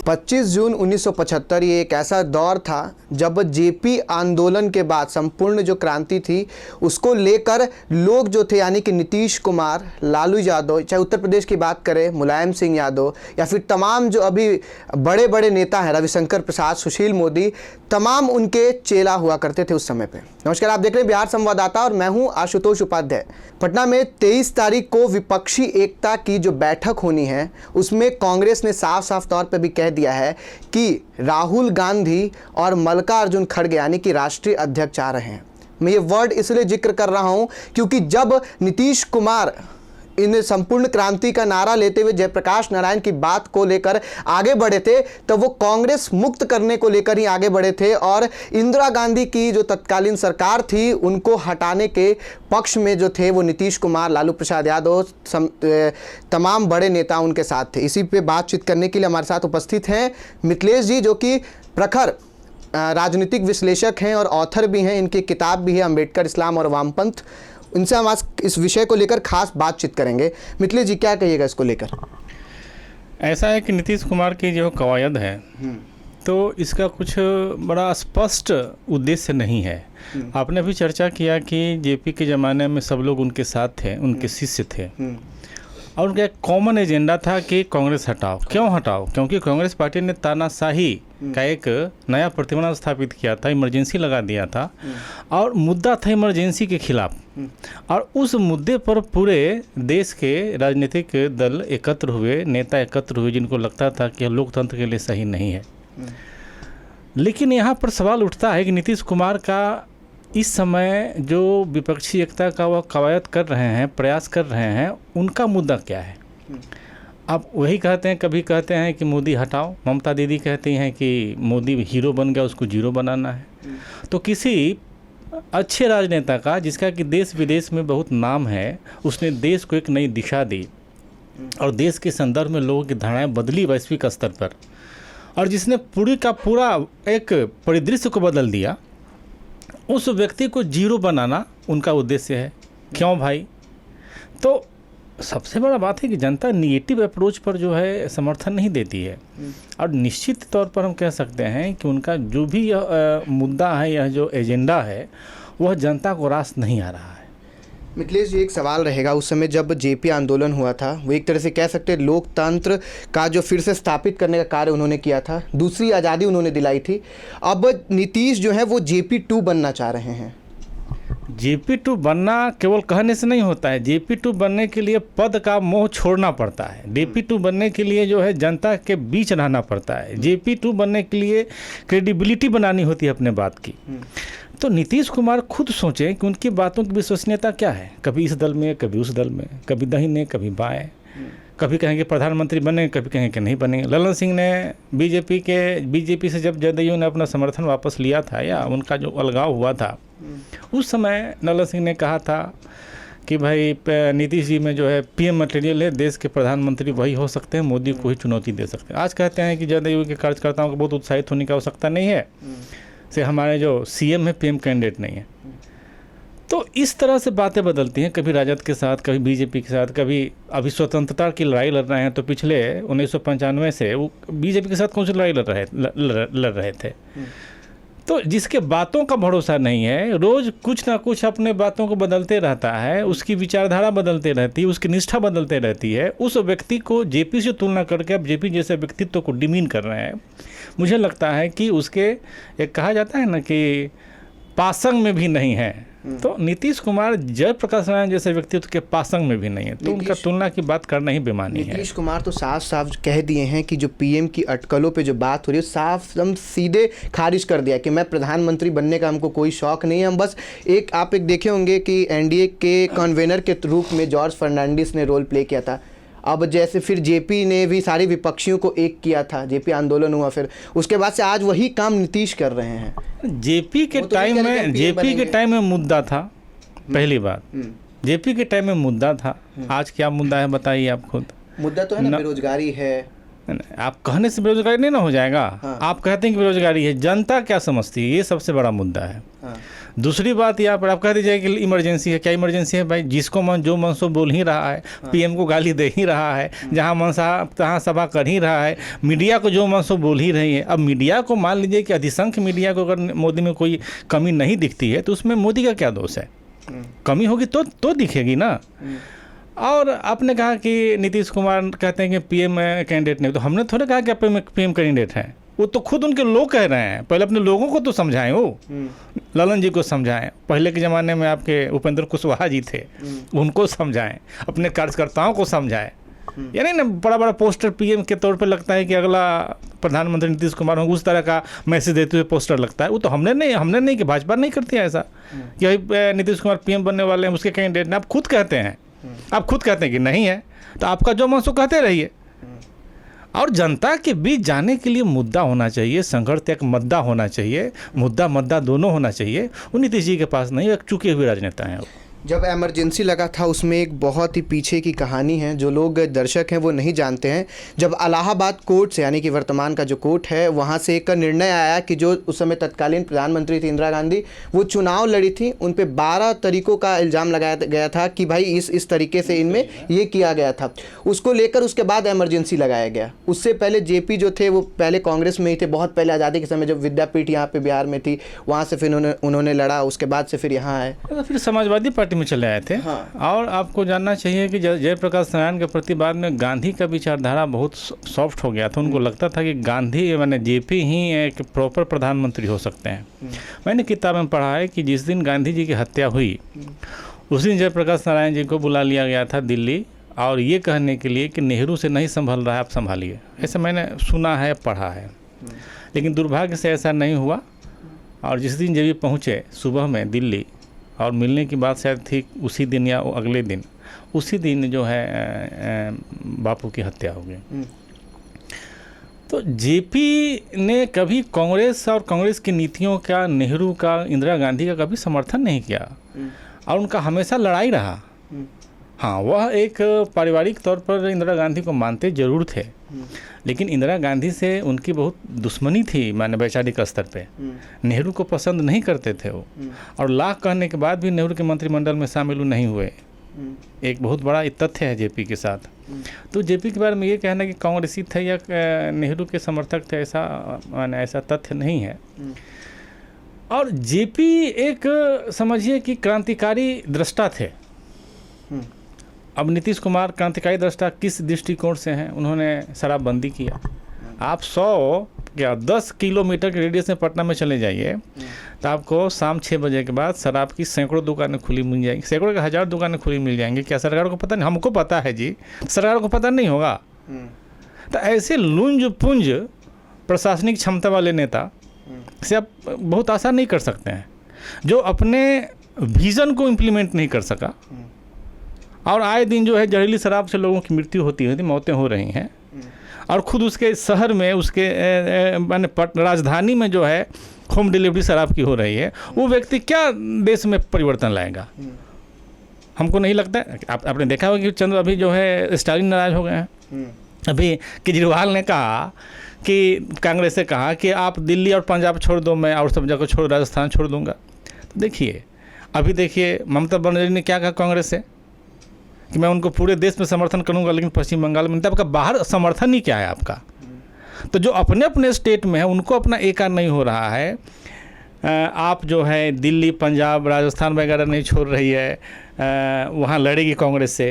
25 जून 1975 ये एक ऐसा दौर था जब जेपी आंदोलन के बाद संपूर्ण जो क्रांति थी उसको लेकर लोग जो थे, यानी कि नीतीश कुमार, लालू यादव, चाहे उत्तर प्रदेश की बात करें मुलायम सिंह यादव, या फिर तमाम जो अभी बड़े बड़े नेता हैं रविशंकर प्रसाद, सुशील मोदी, तमाम उनके चेला हुआ करते थे उस समय पे। नमस्कार, आप देख रहे हैं बिहार संवाददाता और मैं हूं आशुतोष उपाध्याय। पटना में 23 तारीख को विपक्षी एकता की जो बैठक होनी है उसमें कांग्रेस ने साफ साफ तौर पर भी कह दिया है कि राहुल गांधी और मल्लिकार्जुन खड़गे यानी कि राष्ट्रीय अध्यक्ष आ रहे हैं। मैं ये वर्ड इसलिए जिक्र कर रहा हूं क्योंकि जब नीतीश कुमार इन संपूर्ण क्रांति का नारा लेते हुए जयप्रकाश नारायण की बात को लेकर आगे बढ़े थे तो वो कांग्रेस मुक्त करने को लेकर ही आगे बढ़े थे और इंदिरा गांधी की जो तत्कालीन सरकार थी उनको हटाने के पक्ष में जो थे वो नीतीश कुमार, लालू प्रसाद यादव, तमाम बड़े नेता उनके साथ थे। इसी पे बातचीत करने के लिए हमारे साथ उपस्थित हैं मिथिलेश जी, जो कि प्रखर राजनीतिक विश्लेषक हैं और ऑथर भी हैं। इनकी किताब भी है अम्बेडकर, इस्लाम और वामपंथ। इनसे हम आज इस विषय को लेकर खास बातचीत करेंगे। मिथिलेश जी, क्या कहिएगा इसको लेकर? ऐसा है कि नीतीश कुमार की जो कवायद है तो इसका कुछ बड़ा स्पष्ट उद्देश्य नहीं है। आपने भी चर्चा किया कि जेपी के ज़माने में सब लोग उनके साथ थे, उनके शिष्य थे और उनका एक कॉमन एजेंडा था कि कांग्रेस हटाओ। क्यों हटाओ? क्योंकि कांग्रेस पार्टी ने तानाशाही का एक नया प्रतिबंध स्थापित किया था, इमरजेंसी लगा दिया था और मुद्दा था इमरजेंसी के खिलाफ। और उस मुद्दे पर पूरे देश के राजनीतिक दल एकत्र हुए, नेता एकत्र हुए, जिनको लगता था कि लोकतंत्र के लिए सही नहीं है। लेकिन यहाँ पर सवाल उठता है कि नीतीश कुमार का इस समय जो विपक्षी एकता का वह कवायद कर रहे हैं, प्रयास कर रहे हैं, उनका मुद्दा क्या है? अब वही कहते हैं, कभी कहते हैं कि मोदी हटाओ, ममता दीदी कहती हैं कि मोदी हीरो बन गया, उसको जीरो बनाना है। तो किसी अच्छे राजनेता का, जिसका कि देश विदेश में बहुत नाम है, उसने देश को एक नई दिशा दी और देश के संदर्भ में लोगों की धारणाएं बदली वैश्विक स्तर पर, और जिसने पूरी का पूरा एक परिदृश्य को बदल दिया, उस व्यक्ति को जीरो बनाना उनका उद्देश्य है। क्यों भाई? तो सबसे बड़ा बात है कि जनता निगेटिव अप्रोच पर जो है समर्थन नहीं देती है और निश्चित तौर पर हम कह सकते हैं कि उनका जो भी यह मुद्दा है, यह जो एजेंडा है, वह जनता को रास नहीं आ रहा है। मिथिलेश जी, एक सवाल रहेगा, उस समय जब जेपी आंदोलन हुआ था वो एक तरह से कह सकते हैं लोकतंत्र का जो फिर से स्थापित करने का कार्य उन्होंने किया था, दूसरी आज़ादी उन्होंने दिलाई थी। अब नीतीश जो है वो JP2 बनना चाह रहे हैं। JP2 बनना केवल कहने से नहीं होता है। JP2 बनने के लिए पद का मोह छोड़ना पड़ता है। JP2 बनने के लिए जो है जनता के बीच रहना पड़ता है। JP2 बनने के लिए क्रेडिबिलिटी बनानी होती है अपने बात की। तो नीतीश कुमार खुद सोचें कि उनकी बातों की विश्वसनीयता क्या है। कभी इस दल में, कभी उस दल में, कभी दाहिने, कभी बाएं, कभी कहेंगे प्रधानमंत्री बनेंगे, कभी कहेंगे कि नहीं बनेंगे। ललन सिंह ने बीजेपी से जब जदयू ने अपना समर्थन वापस लिया था या उनका जो अलगाव हुआ था, उस समय ललन सिंह ने कहा था कि भाई नीतीश जी में जो है PM मटेरियल है, देश के प्रधानमंत्री वही हो सकते हैं, मोदी को ही चुनौती दे सकते हैं। आज कहते हैं कि जदयू के कार्यकर्ताओं को बहुत उत्साहित होने की आवश्यकता नहीं है, से हमारे जो CM है PM कैंडिडेट नहीं है। तो इस तरह से बातें बदलती हैं, कभी राजद के साथ, कभी बीजेपी के साथ, कभी अभी स्वतंत्रता की लड़ाई लड़ रहे हैं तो पिछले 1995 से वो बीजेपी के साथ कौन सी लड़ाई लड़ रहे थे। तो जिसके बातों का भरोसा नहीं है, रोज़ कुछ ना कुछ अपने बातों को बदलते रहता है, उसकी विचारधारा बदलते रहती है, उसकी निष्ठा बदलते रहती है, उस व्यक्ति को JP से तुलना करके अब JP जैसे व्यक्तित्व को डिमीन कर रहे हैं। मुझे लगता है कि उसके एक कहा जाता है ना कि पासंग में भी नहीं है, तो नीतीश कुमार जयप्रकाश नारायण जैसे व्यक्तित्व के पासंग में भी नहीं है, तो उनका तुलना की बात करना ही बेमानी है। नीतीश कुमार तो साफ साफ कह दिए हैं कि जो PM की अटकलों पे जो बात हो रही है साफ एकदम सीधे खारिज कर दिया कि मैं प्रधानमंत्री बनने का हमको कोई शौक नहीं है। हम बस आप एक देखे होंगे कि NDA के कन्वेनर के रूप में जॉर्ज फर्नांडिस ने रोल प्ले किया था। अब जैसे फिर JP ने भी सारे विपक्षियों को एक किया था, JP आंदोलन हुआ, फिर उसके बाद से आज वही काम नीतीश कर रहे हैं। JP के टाइम में मुद्दा था, पहली बात JP के टाइम में मुद्दा था। आज क्या मुद्दा है बताइए आप खुद? मुद्दा तो है ना, बेरोजगारी है, आप कहने से बेरोजगारी नहीं ना हो जाएगा। हाँ। आप कहते हैं कि बेरोजगारी है, जनता क्या समझती है, ये सबसे बड़ा मुद्दा है। हाँ। दूसरी बात यहाँ पर आप कह दीजिए कि इमरजेंसी है। क्या इमरजेंसी है भाई? जिसको मन जो मन सो बोल ही रहा है, पीएम को गाली दे ही रहा है, जहाँ मन तहाँ सभा कर ही रहा है, मीडिया को जो मन सो बोल ही रही है। अब मीडिया को मान लीजिए कि अधिसंख्य मीडिया को अगर मोदी में कोई कमी नहीं दिखती है तो उसमें मोदी का क्या दोष है? कमी होगी तो दिखेगी ना। और आपने कहा कि नीतीश कुमार कहते हैं कि पीएम कैंडिडेट नहीं, तो हमने थोड़ा कहा कि आप पीएम कैंडिडेट हैं, वो तो खुद उनके लोग कह रहे हैं। पहले अपने लोगों को तो समझाएं, वो ललन जी को समझाएं, पहले के ज़माने में आपके उपेंद्र कुशवाहा जी थे, उनको समझाएं, अपने कार्यकर्ताओं को समझाएं। यानी ना बड़ा बड़ा पोस्टर पीएम के तौर पे लगता है कि अगला प्रधानमंत्री नीतीश कुमार होंगे, उस तरह का मैसेज देते हुए पोस्टर लगता है। वो तो हमने नहीं कि भाजपा नहीं करती है ऐसा कि भाई नीतीश कुमार पीएम बनने वाले हैं, उसके कैंडिडेट। आप खुद कहते हैं, आप खुद कहते हैं कि नहीं है, तो आपका जो मन सो कहते रहिए। और जनता के बीच जाने के लिए मुद्दा होना चाहिए, संघर्ष एक मुद्दा होना चाहिए, मुद्दा दोनों होना चाहिए। वो नीतीश जी के पास नहीं, एक चुके हुए राजनेता हैं। जब इमरजेंसी लगा था उसमें एक बहुत ही पीछे की कहानी है, जो लोग दर्शक हैं वो नहीं जानते हैं। जब इलाहाबाद कोर्ट से, यानी कि वर्तमान का जो कोर्ट है, वहाँ से एक निर्णय आया कि जो उस समय तत्कालीन प्रधानमंत्री थी इंदिरा गांधी, वो चुनाव लड़ी थी, उन पे 12 तरीकों का इल्ज़ाम लगाया गया था कि भाई इस तरीके से इनमें ये किया गया था। उसको लेकर उसके बाद इमरजेंसी लगाया गया। उससे पहले जेपी जो थे वो पहले कांग्रेस में ही थे, बहुत पहले आज़ादी के समय जब विद्यापीठ यहाँ पे बिहार में थी, वहाँ से फिर उन्होंने लड़ा, उसके बाद से फिर यहाँ आए, फिर समाजवादी पार्टी में चले आए थे। हाँ। और आपको जानना चाहिए कि जयप्रकाश नारायण के प्रति बाद में गांधी का विचारधारा बहुत सॉफ्ट हो गया था। उनको लगता था कि गांधी माने जेपी ही एक प्रॉपर प्रधानमंत्री हो सकते हैं। मैंने किताब में पढ़ा है कि जिस दिन गांधी जी की हत्या हुई उस दिन जयप्रकाश नारायण जी को बुला लिया गया था दिल्ली, और ये कहने के लिए कि नेहरू से नहीं संभल रहा है, आप संभालिए। ऐसा मैंने सुना है, पढ़ा है। लेकिन दुर्भाग्य से ऐसा नहीं हुआ। और जिस दिन जब ये पहुँचे सुबह में दिल्ली, और मिलने की बात शायद थी उसी दिन या अगले दिन, उसी दिन जो है बापू की हत्या हो गई। तो जेपी ने कभी कांग्रेस और कांग्रेस की नीतियों का, नेहरू का, इंदिरा गांधी का कभी समर्थन नहीं किया, और उनका हमेशा लड़ाई रहा। हाँ, वह एक पारिवारिक तौर पर इंदिरा गांधी को मानते जरूर थे, लेकिन इंदिरा गांधी से उनकी बहुत दुश्मनी थी, माने वैचारिक स्तर पे। नेहरू को पसंद नहीं करते थे वो, और लाख कहने के बाद भी नेहरू के मंत्रिमंडल में शामिल नहीं हुए। एक बहुत बड़ा तथ्य है जेपी के साथ। तो जेपी के बारे में ये कहना कि कांग्रेसी थे या नेहरू के समर्थक थे, ऐसा माने ऐसा तथ्य नहीं है। और जेपी एक समझिए कि क्रांतिकारी दृष्टा थे। अब नीतीश कुमार क्रांतिकारी दृष्टा किस दृष्टिकोण से हैं? उन्होंने शराबबंदी किया। आप 10 किलोमीटर के रेडियस में पटना में चले जाइए तो आपको शाम 6 बजे के बाद शराब की सैकड़ों दुकानें खुली मिल जाएंगी, सैकड़ों के 1000 दुकानें खुली मिल जाएंगी। क्या सरकार को पता नहीं? हमको पता है जी, सरकार को पता नहीं होगा। तो ऐसे लुंज पुंज प्रशासनिक क्षमता वाले नेता से आप बहुत आसान नहीं कर सकते हैं, जो अपने विज़न को इम्प्लीमेंट नहीं कर सका। और आए दिन जो है जहरीली शराब से लोगों की मृत्यु होती है, मौतें हो रही हैं, और ख़ुद उसके शहर में, उसके माने राजधानी में जो है होम डिलीवरी शराब की हो रही है। वो व्यक्ति क्या देश में परिवर्तन लाएगा? हमको नहीं लगता है। आपने देखा होगा कि चंद्र अभी जो है स्टालिन नाराज हो गए हैं। अभी केजरीवाल ने कहा कि कांग्रेस से कहा कि आप दिल्ली और पंजाब छोड़ दो, मैं और सब जगह छोड़, राजस्थान छोड़ दूंगा। तो देखिए, अभी देखिए ममता बनर्जी ने क्या कहा कांग्रेस से कि मैं उनको पूरे देश में समर्थन करूंगा, लेकिन पश्चिम बंगाल में नहीं। आपका बाहर समर्थन ही क्या है आपका? तो जो अपने अपने स्टेट में है उनको अपना एकार नहीं हो रहा है। आप जो है दिल्ली, पंजाब, राजस्थान वगैरह नहीं छोड़ रही है, वहाँ लड़ेगी कांग्रेस से।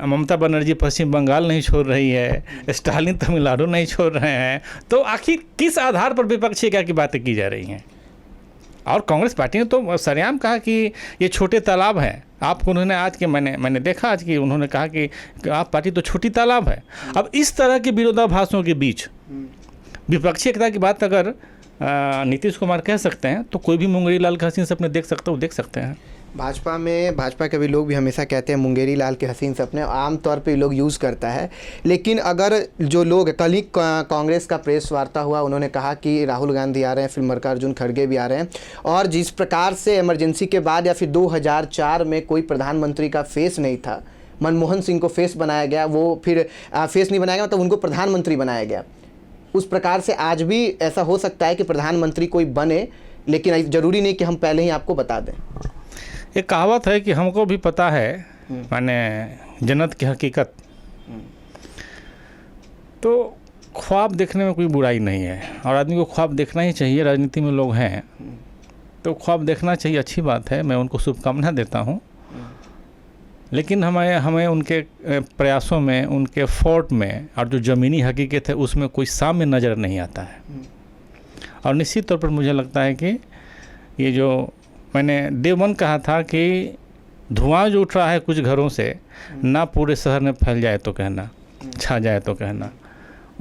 ममता बनर्जी पश्चिम बंगाल नहीं छोड़ रही है, स्टालिन तमिलनाडु नहीं छोड़ रहे हैं। तो आखिर किस आधार पर विपक्षी क्या की बातें की जा रही हैं? और कांग्रेस पार्टी ने तो सरेआम कहा कि ये छोटे तालाब हैं। आपको उन्होंने आज के मैंने देखा आज की उन्होंने कहा कि आप पार्टी तो छोटी तालाब है। अब इस तरह के विरोधाभासों के बीच विपक्षी एकता की बात अगर नीतीश कुमार कह सकते हैं तो कोई भी मुंगेरी लाल के हसीन सपने देख सकते हो, देख सकते हैं। भाजपा के भी लोग भी हमेशा कहते हैं मुंगेरी लाल के हसीन सपने, आम तौर पे लोग यूज़ करता है। लेकिन अगर जो लोग, कल ही कांग्रेस का प्रेस वार्ता हुआ, उन्होंने कहा कि राहुल गांधी आ रहे हैं, फिर मल्लिकार्जुन खड़गे भी आ रहे हैं, और जिस प्रकार से इमरजेंसी के बाद या फिर 2004 में कोई प्रधानमंत्री का फेस नहीं था, मनमोहन सिंह को फेस बनाया गया, वो फिर फेस नहीं बनाया गया, मतलब उनको प्रधानमंत्री बनाया गया। उस प्रकार से आज भी ऐसा हो सकता है कि प्रधानमंत्री कोई बने, लेकिन ज़रूरी नहीं कि हम पहले ही आपको बता दें। एक कहावत है कि हमको भी पता है, माने जन्नत की हकीकत। तो ख्वाब देखने में कोई बुराई नहीं है, और आदमी को ख्वाब देखना ही चाहिए। राजनीति में लोग हैं तो ख्वाब देखना चाहिए, अच्छी बात है, मैं उनको शुभकामना देता हूँ। लेकिन हमें उनके प्रयासों में, उनके एफर्ट में और जो ज़मीनी हकीकत है उसमें कोई साम्य नज़र नहीं आता है। और निश्चित तौर पर मुझे लगता है कि ये जो मैंने डे 1 कहा था कि धुआं जो उठ रहा है कुछ घरों से, ना पूरे शहर में फैल जाए तो कहना, छा जाए तो कहना,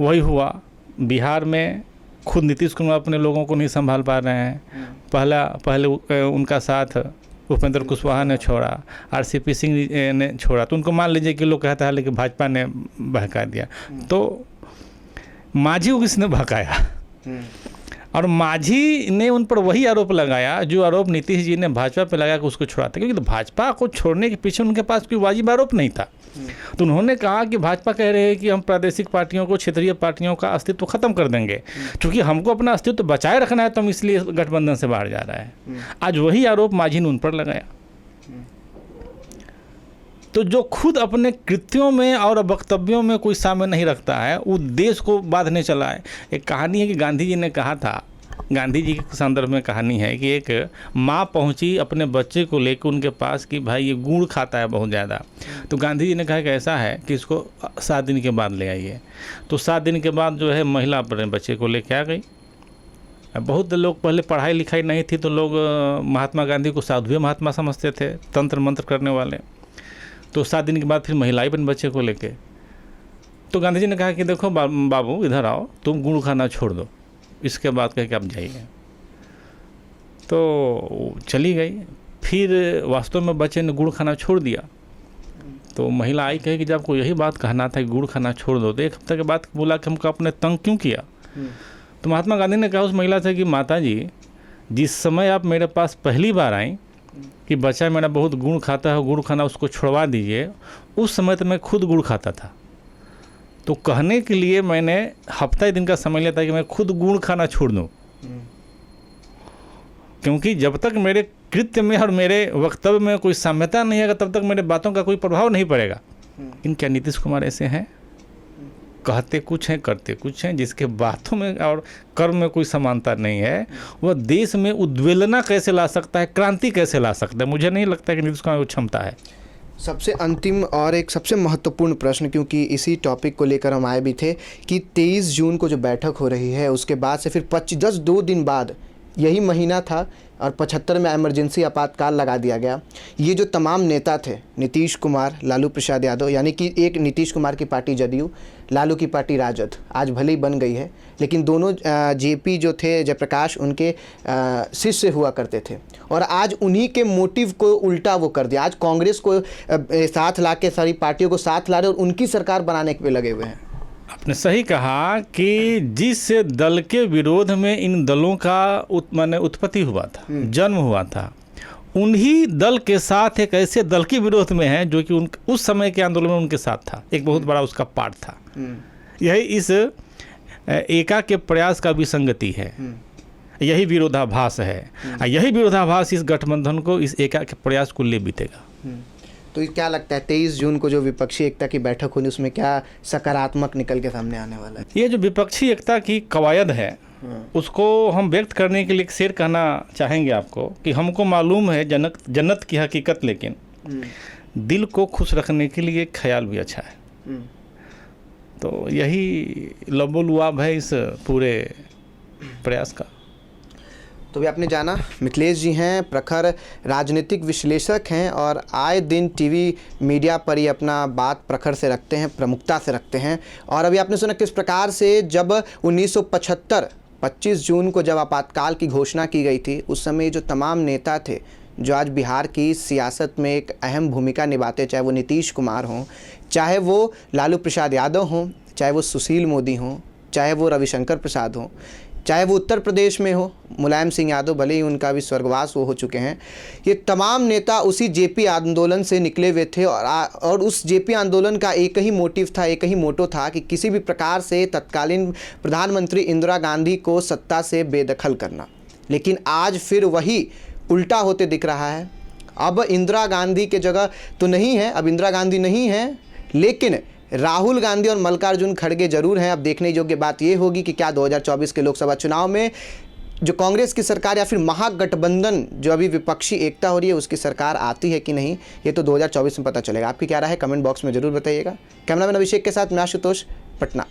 वही हुआ। बिहार में खुद नीतीश कुमार अपने लोगों को नहीं संभाल पा रहे हैं। पहले उनका साथ उपेंद्र कुशवाहा ने छोड़ा, आरसीपी सिंह ने छोड़ा, तो उनको मान लीजिए कि लोग कहता है लेकिन भाजपा ने बहका दिया। तो मांझी को किसने बहकाया? और मांझी ने उन पर वही आरोप लगाया जो आरोप नीतीश जी ने भाजपा पे लगाया कि उसको छोड़ाते, क्योंकि तो भाजपा को छोड़ने के पीछे उनके पास कोई वाजिब आरोप नहीं था। तो उन्होंने कहा कि भाजपा कह रहे हैं कि हम प्रादेशिक पार्टियों को, क्षेत्रीय पार्टियों का अस्तित्व खत्म कर देंगे, क्योंकि हमको अपना अस्तित्व बचाए रखना है, तो हम इसलिए गठबंधन से बाहर जा रहा है। आज वही आरोप मांझी ने उन पर लगाया। तो जो खुद अपने कृत्यों में और वक्तव्यों में कोई सामने नहीं रखता है, वो देश को बांधने चला है। एक कहानी है कि गांधी जी ने कहा था, गांधी जी के संदर्भ में कहानी है कि एक माँ पहुंची अपने बच्चे को लेकर उनके पास कि भाई ये गुड़ खाता है बहुत ज़्यादा। तो गांधी जी ने कहा कि ऐसा है कि इसको 7 दिन के बाद ले आइए। तो 7 दिन के बाद जो है महिला अपने बच्चे को लेके आ गई। बहुत लोग पहले पढ़ाई लिखाई नहीं थी तो लोग महात्मा गांधी को साधुए महात्मा समझते थे, तंत्र मंत्र करने वाले। तो 7 दिन के बाद फिर महिला अपने बच्चे को लेके, तो गांधी जी ने कहा कि देखो बाबू इधर आओ, तुम गुड़ खाना छोड़ दो, इसके बाद कह के आप जाइए। तो चली गई। फिर वास्तव में बच्चे ने गुड़ खाना छोड़ दिया। तो महिला आई, कहे कि जब आपको यही बात कहना था कि गुड़ खाना छोड़ दो, तो एक हफ्ते के बाद बोला कि हमको आपने तंग क्यों किया? तो महात्मा गांधी ने कहा उस महिला से कि माता जी, जिस समय आप मेरे पास पहली बार आई कि बच्चा मेरा बहुत गुड़ खाता है, गुड़ खाना उसको छुड़वा दीजिए, उस समय तो मैं खुद गुड़ खाता था। तो कहने के लिए मैंने हफ्ता दिन का समय लिया था कि मैं खुद गुड़ खाना छोड़ दूँ, क्योंकि जब तक मेरे कृत्य में और मेरे वक्तव्य में कोई साम्यता नहीं है तब तक मेरे बातों का कोई प्रभाव नहीं पड़ेगा। लेकिन क्या नीतीश कुमार ऐसे हैं? कहते कुछ हैं, करते कुछ हैं, जिसके बातों में और कर्म में कोई समानता नहीं है। वह देश में उद्वेलना कैसे ला सकता है, क्रांति कैसे ला सकता है? मुझे नहीं लगता कि नीतीश कुमार को क्षमता है। सबसे अंतिम और एक सबसे महत्वपूर्ण प्रश्न, क्योंकि इसी टॉपिक को लेकर हम आए भी थे कि 23 जून को जो बैठक हो रही है उसके बाद से फिर 2 दिन बाद यही महीना था और 75 में इमरजेंसी आपातकाल लगा दिया गया। ये जो तमाम नेता थे, नीतीश कुमार, लालू प्रसाद यादव, यानी कि एक नीतीश कुमार की पार्टी जदयू, लालू की पार्टी राजद, आज भले ही बन गई है, लेकिन दोनों जेपी जो थे, जयप्रकाश, उनके शिष्य हुआ करते थे। और आज उन्हीं के मोटिव को उल्टा वो कर दिया। आज कांग्रेस को साथ ला के, सारी पार्टियों को साथ ला रहे और उनकी सरकार बनाने पे लगे हुए हैं। आपने सही कहा कि जिस दल के विरोध में इन दलों का उत्पत्ति हुआ था, जन्म हुआ था, उन्हीं दल के साथ एक ऐसे दल के विरोध में है जो कि उस समय के आंदोलन में उनके साथ था। एक बहुत बड़ा उसका पार्ट था। यही इस एका के प्रयास का विसंगति है, यही विरोधाभास है। यही विरोधाभास इस गठबंधन को, इस एका के प्रयास को ले बीतेगा। तो क्या लगता है 23 जून को जो विपक्षी एकता की बैठक होनी, उसमें क्या सकारात्मक निकल के सामने आने वाला है? ये जो विपक्षी एकता की कवायद है उसको हम व्यक्त करने के लिए एक शेर कहना चाहेंगे आपको कि हमको मालूम है जन्नत की हकीकत, लेकिन दिल को खुश रखने के लिए ख्याल भी अच्छा है। तो यही लबोलुआब है इस पूरे प्रयास का। तो भी आपने जाना, मिथिलेश जी हैं, प्रखर राजनीतिक विश्लेषक हैं और आए दिन टीवी मीडिया पर ही अपना बात प्रखर से रखते हैं, प्रमुखता से रखते हैं। और अभी आपने सुना किस प्रकार से जब 1975 25 जून को जब आपातकाल की घोषणा की गई थी, उस समय जो तमाम नेता थे जो आज बिहार की सियासत में एक अहम भूमिका निभाते, चाहे वो नीतीश कुमार हों, चाहे वो लालू प्रसाद यादव हों, चाहे वो सुशील मोदी हों, चाहे वो रविशंकर प्रसाद हों, चाहे वो उत्तर प्रदेश में हो, मुलायम सिंह यादव, भले ही उनका भी स्वर्गवास वो हो चुके हैं, ये तमाम नेता उसी जेपी आंदोलन से निकले हुए थे और उस जेपी आंदोलन का एक ही मोटिव था, एक ही मोटो था कि किसी भी प्रकार से तत्कालीन प्रधानमंत्री इंदिरा गांधी को सत्ता से बेदखल करना। लेकिन आज फिर वही उल्टा होते दिख रहा है। अब इंदिरा गांधी के जगह तो नहीं है, अब इंदिरा गांधी नहीं है, लेकिन राहुल गांधी और मल्लिकार्जुन खड़गे जरूर हैं। अब देखने योग्य बात ये होगी कि क्या 2024 के लोकसभा चुनाव में जो कांग्रेस की सरकार या फिर महागठबंधन जो अभी विपक्षी एकता हो रही है उसकी सरकार आती है कि नहीं, ये तो 2024 में पता चलेगा। आपकी क्या राय है, कमेंट बॉक्स में जरूर बताइएगा। कैमरामैन अभिषेक के साथ मैं आशुतोष, पटना।